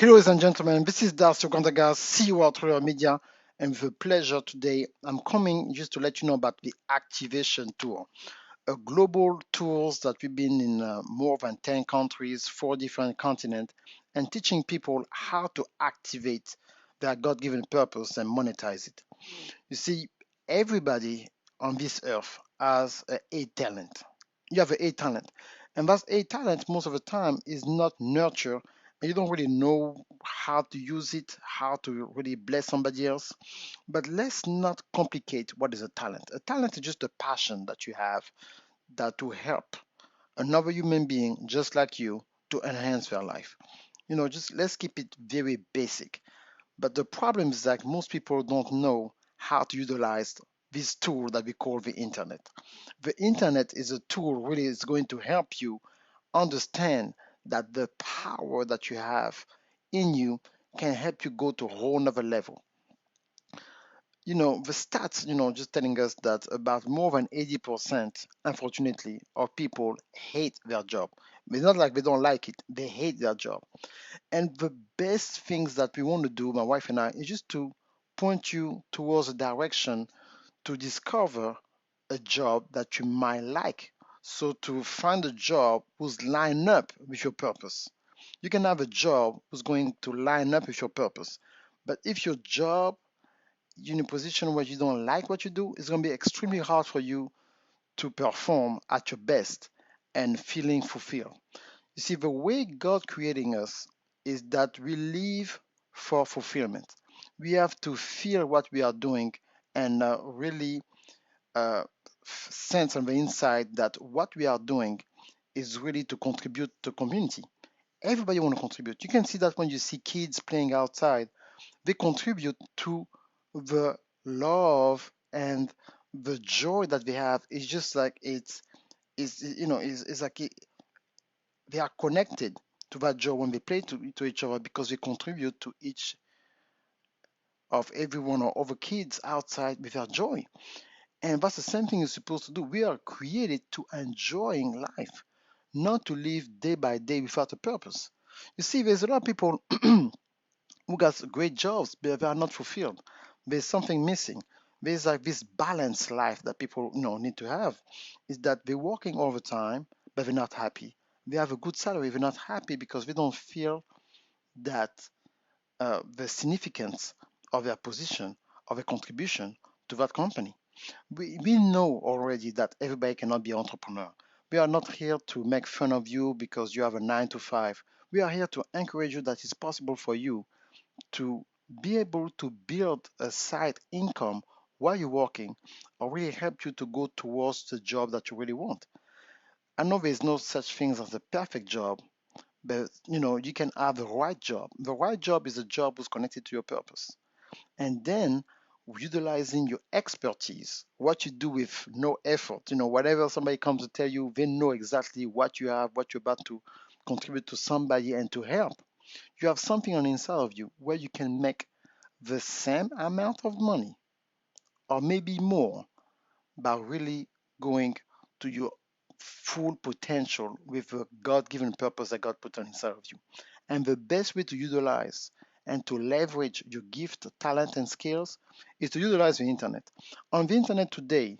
Ladies and gentlemen, this is Darcy Ogandaga, CEO of Troyer Media, and with a pleasure today, I'm coming just to let you know about the Activation Tour, a global tour that we've been in more than 10 countries, 4 different continents, and teaching people how to activate their God-given purpose and monetize it. You see, everybody on this earth has a talent. You have a talent, and that a talent most of the time is not nurtured, and you don't really know how to use it, how to really bless somebody else. But let's not complicate what is a talent. A talent is just a passion that you have that to help another human being just like you to enhance their life. Just let's keep it very basic. But the problem is that most people don't know how to utilize this tool that we call the internet. The internet is a tool really is going to help you understand that the power that you have in you can help you go to a whole nother level. The stats, just telling us that about more than 80%, unfortunately, of people hate their job. It's not like they don't like it, they hate their job. And the best things that we want to do, my wife and I, is just to point you towards a direction to discover a job that you might like. So to find a job who's line up with your purpose. You can have a job who's going to line up with your purpose. But if your job you're in a position where you don't like what you do, it's going to be extremely hard for you to perform at your best and feeling fulfilled. You see, the way God creating us is that we live for fulfillment. We have to feel what we are doing and really uh, sense on the inside that what we are doing is really to contribute to community. Everybody want to contribute. You can see that when you see kids playing outside, they contribute to the love and the joy that they have. It's just like it's like they are connected to that joy when they play to each other because they contribute to each of everyone or other kids outside with their joy. And that's the same thing you're supposed to do. We are created to enjoying life, not to live day by day without a purpose. You see, there's a lot of people who got great jobs, but they are not fulfilled. There's something missing. There's like this balanced life that people need to have. Is that they're working all the time, but they're not happy. They have a good salary, they're not happy because they don't feel that the significance of their position, of a contribution to that company. We know already that everybody cannot be an entrepreneur. We are not here to make fun of you because you have a 9 to 5. We are here to encourage you that it's possible for you to be able to build a side income while you're working or really help you to go towards the job that you really want. I know there's no such thing as a perfect job, but you can have the right job. The right job is a job that's connected to your purpose. And then utilizing your expertise, what you do with no effort, whatever somebody comes to tell you, they know exactly what you have, what you're about to contribute to somebody and to help. You have something on the inside of you where you can make the same amount of money or maybe more by really going to your full potential with the God-given purpose that God put on inside of you. And the best way to utilize and to leverage your gift, talent, and skills is to utilize the internet. On the internet today,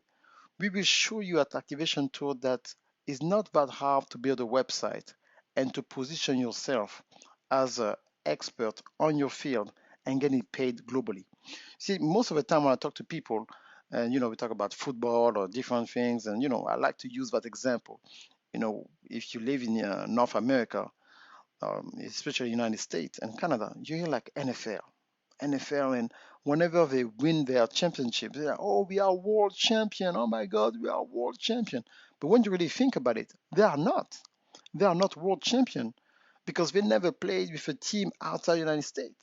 we will show you an activation tool that is not that hard to build a website and to position yourself as an expert on your field and getting paid globally. See, most of the time when I talk to people, and we talk about football or different things, and I like to use that example. If you live in North America, especially United States and Canada, you hear like NFL, and whenever they win their championship, they're like, "Oh, we are world champion! Oh my God, we are world champion!" But when you really think about it, they are not. They are not world champion because they never played with a team outside the United States.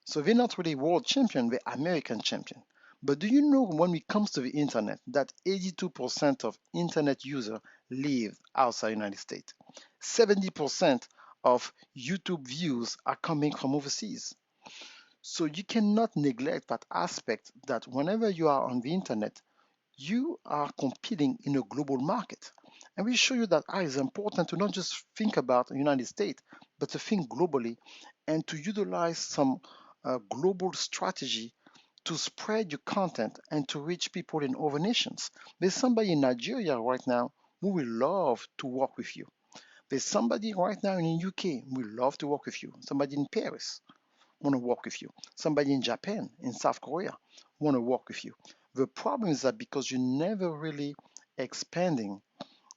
So they're not really world champion, they're American champion. But do you know when it comes to the internet that 82% of internet users live outside the United States? 70% of YouTube views are coming from overseas. So you cannot neglect that aspect that whenever you are on the internet, you are competing in a global market. And we show you that it's important to not just think about the United States, but to think globally and to utilize some global strategy to spread your content and to reach people in other nations. There's somebody in Nigeria right now who will love to work with you. There's somebody right now in the UK who will love to work with you. Somebody in Paris want to work with you. Somebody in Japan, in South Korea want to work with you. The problem is that because you're never really expanding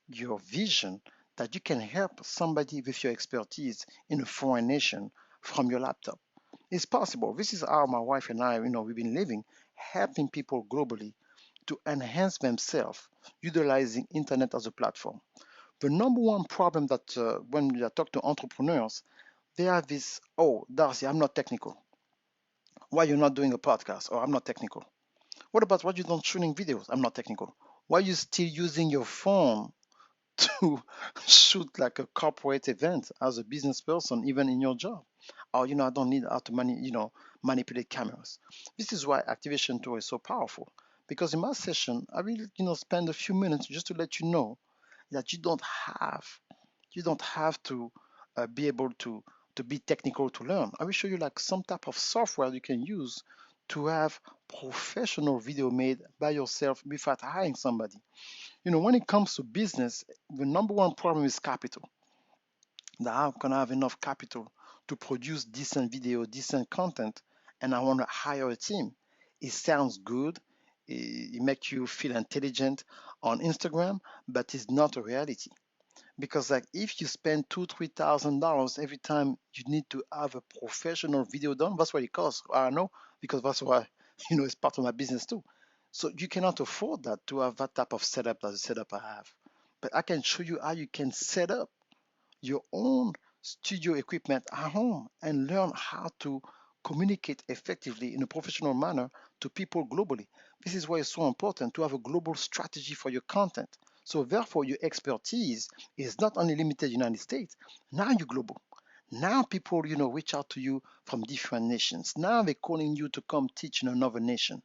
your vision, that you can help somebody with your expertise in a foreign nation from your laptop. It's possible. This is how my wife and I, we've been living, helping people globally to enhance themselves, utilizing internet as a platform. The number one problem that when we talk to entrepreneurs, they have this, oh, Darcy, I'm not technical. Why you're not doing a podcast? Or I'm not technical. What about why you don't shooting videos? I'm not technical. Why you still using your phone to shoot like a corporate event as a business person, even in your job? Or, I don't need how to manipulate cameras. This is why activation tool is so powerful. Because in my session, I will, spend a few minutes just to let you know that you don't have to be able to be technical to learn. I will show you like some type of software you can use to have professional video made by yourself without hiring somebody. When it comes to business, the number one problem is capital. That how can I have enough capital to produce decent video, decent content, and I want to hire a team? It sounds good. It makes you feel intelligent on Instagram, but it's not a reality. Because like if you spend $2,000-3,000 every time you need to have a professional video done, that's what it costs. I know, because that's why it's part of my business too. So you cannot afford that, to have that type of setup as the setup I have. But I can show you how you can set up your own studio equipment at home and learn how to communicate effectively in a professional manner to people globally. This is why it's so important to have a global strategy for your content. So therefore, your expertise is not only limited to the United States. Now you're global. Now people, reach out to you from different nations. Now they're calling you to come teach in another nation.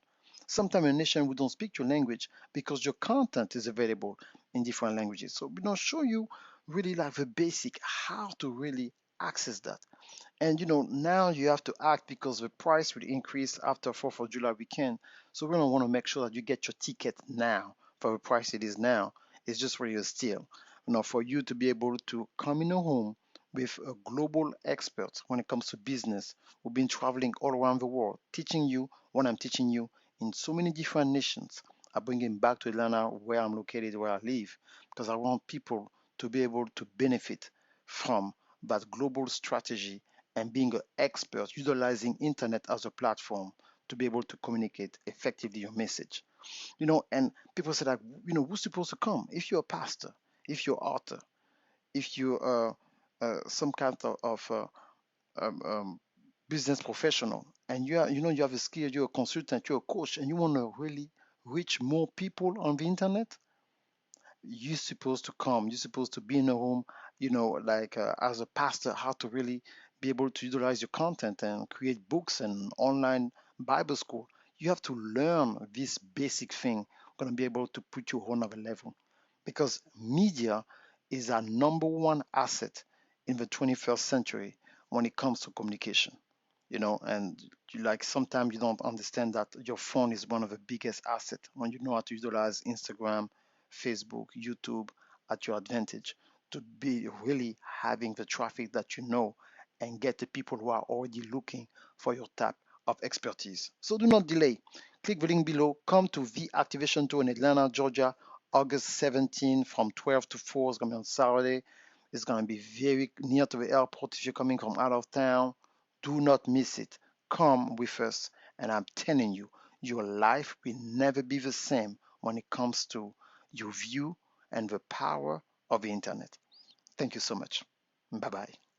Sometimes a nation who don't speak your language, because your content is available in different languages. So we don't show you really like the basic how to really access that. And now you have to act, because the price will increase after 4th of July weekend. So we don't want to make sure that you get your ticket now for the price it is now. It's just really a steal. For you to be able to come in a home with a global expert when it comes to business, who've been traveling all around the world, teaching you what I'm teaching you in so many different nations. I bring him back to Atlanta, where I'm located, where I live, because I want people to be able to benefit from that global strategy and being an expert, utilizing internet as a platform to be able to communicate effectively your message. And people say like, who's supposed to come? If you're a pastor, if you're an author, if you're some kind of business professional, and you have a skill, you're a consultant, you're a coach, and you want to really reach more people on the internet, you're supposed to come. You're supposed to be in a room, like as a pastor, how to really be able to utilize your content and create books and online Bible school. You have to learn this basic thing, going to be able to put you on another level. Because media is our number one asset in the 21st century when it comes to communication. And like sometimes you don't understand that your phone is one of the biggest assets when you know how to utilize Instagram, Facebook, YouTube at your advantage to be really having the traffic that and get the people who are already looking for your type of expertise. So do not delay. Click the link below. Come to the Activation Tour in Atlanta, Georgia, August 17 from 12 to 4. It's going to be on Saturday. It's going to be very near to the airport if you're coming from out of town. Do not miss it. Come with us. And I'm telling you, your life will never be the same when it comes to your view and the power of the internet. Thank you so much. Bye bye.